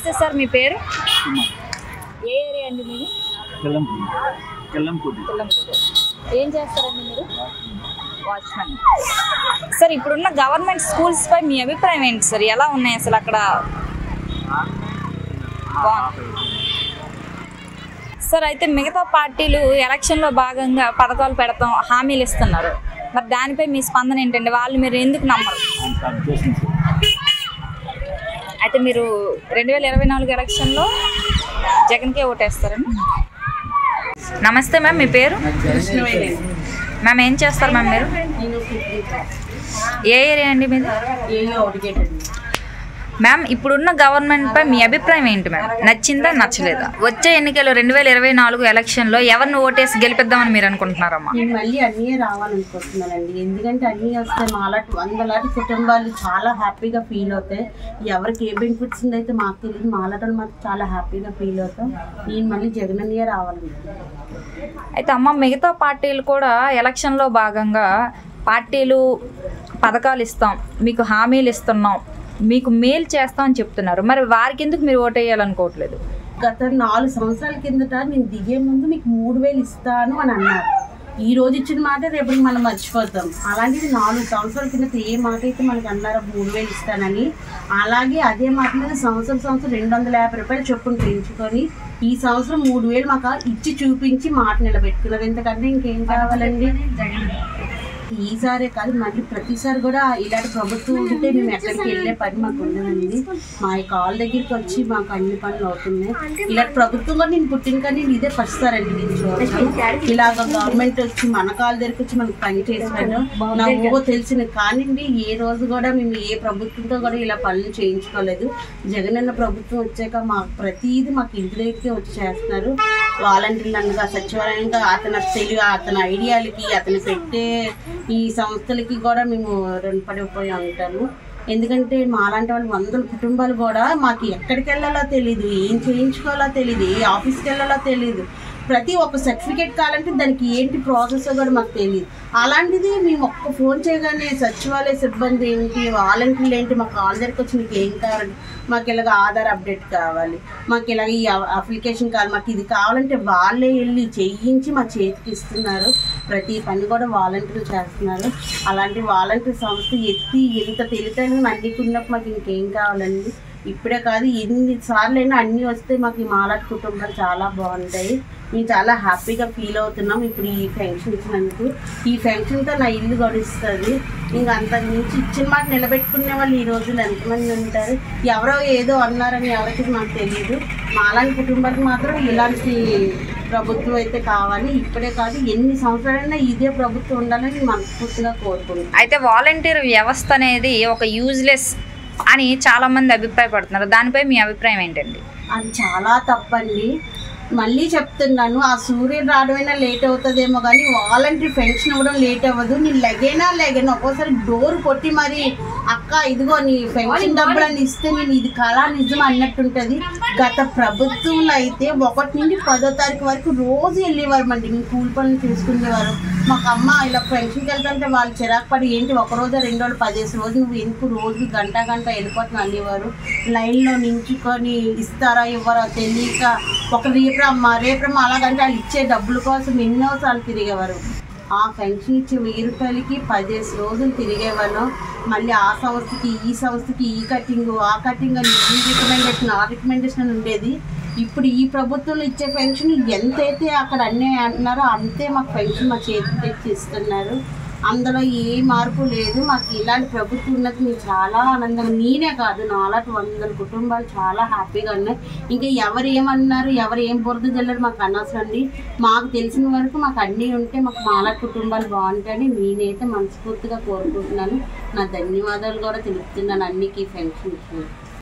నమస్తే సార్, మీ పేరు? ఏ ఏరియా అండి మీది? ఏం చేస్తారండి మీరు? వాచ్మెన్. సార్, ఇప్పుడున్న గవర్నమెంట్ స్కూల్స్ పై మీ అభిప్రాయం ఏంటి సార్? ఎలా ఉన్నాయి అసలు అక్కడ? సార్, అయితే మిగతా పార్టీలు ఎలక్షన్లో భాగంగా పథకాలు పెడతాం, హామీలు ఇస్తున్నారు. మరి దానిపై మీ స్పందన ఏంటండి? వాళ్ళు మీరు ఎందుకు నమ్మరు? అయితే మీరు 2024 ఎలక్షన్లో జగన్కే ఓటేస్తారండి? నమస్తే మ్యామ్, మీ పేరు? మ్యామ్, ఏం చేస్తారు మ్యామ్ మీరు? ఏ ఏరియా అండి మీది? మ్యామ్, ఇప్పుడున్న గవర్నమెంట్ పై మీ అభిప్రాయం ఏంటి మ్యామ్? నచ్చిందా, నచ్చలేదా? వచ్చే ఎన్నికలు 2024 ఎలక్షన్లో ఎవరిని ఓటేసి గెలిపిద్దామని మీరు అనుకుంటున్నారమ్మా? నేను మళ్ళీ అన్నీ రావాలనుకుంటున్నానండి. ఎందుకంటే అన్నీ వస్తే మాలాంటి 100 కుటుంబాలు చాలా హ్యాపీగా ఫీల్ అవుతాయి. ఎవరికి ఏ బెనిఫిట్స్ ఉందైతే మాకు తెలియదు, మాలాంటి మాకు చాలా హ్యాపీగా ఫీల్ అవుతాం. నేను మళ్ళీ జగన్ అన్నయ్య రావాలనుకుంటున్నాను. అయితే అమ్మ, మిగతా పార్టీలు కూడా ఎలక్షన్లో భాగంగా పార్టీలు పథకాలు ఇస్తాం, మీకు హామీలు ఇస్తున్నాం, మీకు మేలు చేస్తాం అని చెప్తున్నారు. మరి వారికి ఎందుకు మీరు ఓటు వేయాలనుకోవట్లేదు? గత 4 సంవత్సరాల కిందట నేను దిగే ముందు మీకు 3000 ఇస్తాను అని అన్నారు. ఈ రోజు ఇచ్చిన మాట రేపు మనం మర్చిపోతాం. అలాంటిది 4 సంవత్సరాల కిందట ఏ మాట అయితే మనకు అన్నారో 3000 ఇస్తానని, అలాగే అదే మాట మీద సంవత్సరం 250 రూపాయలు చొప్పున పెంచుకొని ఈ సంవత్సరం 3000 మాకు ఇచ్చి చూపించి మాట నిలబెట్టుకున్నారు. ఎందుకంటే ఇంకేం కావాలండి? ఈసారే కాదు, మళ్ళీ ప్రతిసారి కూడా ఇలాంటి ప్రభుత్వం ఉంటే మేము ఎక్కడికి వెళ్ళే పని మాకు ఉండదండి. మా కాళ్ళ దగ్గరికి వచ్చి మాకు అన్ని పనులు అవుతున్నాయి. ఇలాంటి ప్రభుత్వం కూడా నేను పుట్టిన కానీ నేను ఇదే పరుస్తారండి. నేను చూడచ్చు ఇలాగ గవర్నమెంట్ వచ్చి మన కాళ్ళ దగ్గరికి వచ్చి మనకు పని చేసినాను నాకు తెలిసిన కానివ్వండి. ఏ రోజు కూడా మేము ఏ ప్రభుత్వంతో కూడా ఇలా పనులు చేయించుకోలేదు. జగన్ అన్న ప్రభుత్వం వచ్చాక మాకు ప్రతిదీ మాకు ఇంటి దగ్గరికి వచ్చి చేస్తున్నారు. వాలంటీర్లు అనగా సచివాలయంగా అతని ఐడియాలకి అతను పెట్టే ఈ సంస్థలకి కూడా మేము రుణపడిపోయి ఉంటాము. ఎందుకంటే మాలాంటి వాళ్ళు 100 కుటుంబాలు కూడా మాకు ఎక్కడికి వెళ్ళాలో తెలియదు, ఏం చేయించుకోవాలో తెలియదు, ఏ ఆఫీస్కి వెళ్ళాలో తెలియదు. ప్రతి ఒక్క సర్టిఫికేట్ కావాలంటే దానికి ఏంటి ప్రాసెస్ కూడా మాకు తెలియదు. అలాంటిది మేము ఒక్క ఫోన్ చేయగానే సచివాలయ సిబ్బంది ఏంటి, వాలంటీర్లు ఏంటి, మాకు కాల్ దగ్గరికి వచ్చి మీకు ఏం కావాలి, మాకు ఇలాగ ఆధార్ అప్డేట్ కావాలి, మాకు ఇలాగ ఈ అప్లికేషన్ కావాలి, మాకు ఇది కావాలంటే వాళ్ళే వెళ్ళి చేయించి మా చేతికి ఇస్తున్నారు. ప్రతి పని కూడా వాలంటీర్లు చేస్తున్నారు. అలాంటి వాలంటీర్ సంస్థ ఎత్తి ఎంత తెలియని అన్నికున్నప్పుడు మాకు ఇంకేం కావాలండి? ఇప్పుడే కాదు, ఎన్నిసార్లు అయినా అన్నీ వస్తే మాకు ఈ మాలాంటి కుటుంబాలు చాలా బాగుంటాయి. మేము చాలా హ్యాపీగా ఫీల్ అవుతున్నాం. ఇప్పుడు ఈ ఫంక్షన్ ఇచ్చినందుకు, ఈ ఫంక్షన్తో నా ఇల్లు గడుస్తుంది. ఇంకా అంతకు మించి ఇచ్చిన మాట నిలబెట్టుకునే వాళ్ళు ఈ రోజులు ఎంతమంది ఉంటారు? ఎవరో ఏదో అన్నారని ఎవరికి నాకు తెలియదు. మాలాంటి కుటుంబాలకు మాత్రం ఇలాంటి ప్రభుత్వం అయితే కావాలి. ఇప్పుడే కాదు, ఎన్ని సంవత్సరాలైనా ఇదే ప్రభుత్వం ఉండాలని మనస్ఫూర్తిగా కోరుకుంటున్నాం. అయితే వాలంటీర్ వ్యవస్థ అనేది ఒక యూజ్లెస్ అని చాలా మంది అభిప్రాయపడుతున్నారు. దానిపై మీ అభిప్రాయం ఏంటండి? అది చాలా తప్పండి. మళ్ళీ చెప్తున్నాను, ఆ సూర్యుడు రావడమైనా లేట్ అవుతుందేమో కానీ వాలంటీర్ పెన్షన్ ఇవ్వడం లేట్ అవ్వదు. నేను లెగైనా ఒక్కోసారి డోర్ కొట్టి మరి అక్క ఇదిగో నీ పెన్షన్ డబ్బులని ఇస్తే నేను ఇది కళా నిజం అన్నట్టుంటుంది. గత ప్రభుత్వంలో అయితే 1 నుండి 10వ తారీఖు వరకు రోజు వెళ్ళేవారు అండి. మేము కూలి పనులు చేసుకునేవారు. మాకు అమ్మ ఇలా పెన్షన్కి వెళ్తుంటే వాళ్ళు చిరాకు పడి ఏంటి 1 రోజు 2 రోజులు 10 రోజు నువ్వు ఎందుకు రోజు గంట వెళ్ళిపోతున్నా అనేవారు. లైన్లో నించుకొని ఇస్తారా ఇవ్వరా తెలియక ఒక రేపమ్మ అలాగంటే వాళ్ళు ఇచ్చే డబ్బుల కోసం ఎన్నోసార్లు తిరిగేవారు. ఆ పెన్షన్ ఇచ్చే 1000 రూపాయలకి 10 రోజులు తిరిగేవాళ్ళం. మళ్ళీ ఆ సంస్థకి ఈ సంస్థకి ఈ కటింగ్ ఆ కటింగ్ అని ఈ రికమెండేషన్ ఆ రికమెండేషన్ ఉండేది. ఇప్పుడు ఈ ప్రభుత్వంలో ఇచ్చే పెన్షన్ ఎంతైతే అక్కడ అన్నీ అంటున్నారో అంతే మాకు పెన్షన్ మా చేతికి తెచ్చి ఇస్తున్నారు. అందులో ఏ మార్పు లేదు. మాకు ఇలాంటి ప్రభుత్వం ఉన్నది మేము చాలా ఆనందంగా, నేనే కాదు నాలాంటి 100 కుటుంబాలు చాలా హ్యాపీగా ఉన్నాయి. ఇంకా ఎవరు ఏమన్నారు, ఎవరు ఏం బురద జల్లరు మాకు అనవసరం అండి. మాకు తెలిసిన వరకు మాకు అన్నీ ఉంటే మాకు మాలాంటి కుటుంబాలు బాగుంటాయని నేనైతే మనస్ఫూర్తిగా కోరుకుంటున్నాను. నా ధన్యవాదాలు కూడా తెలుపుతున్నాను అన్నికి పెన్షన్.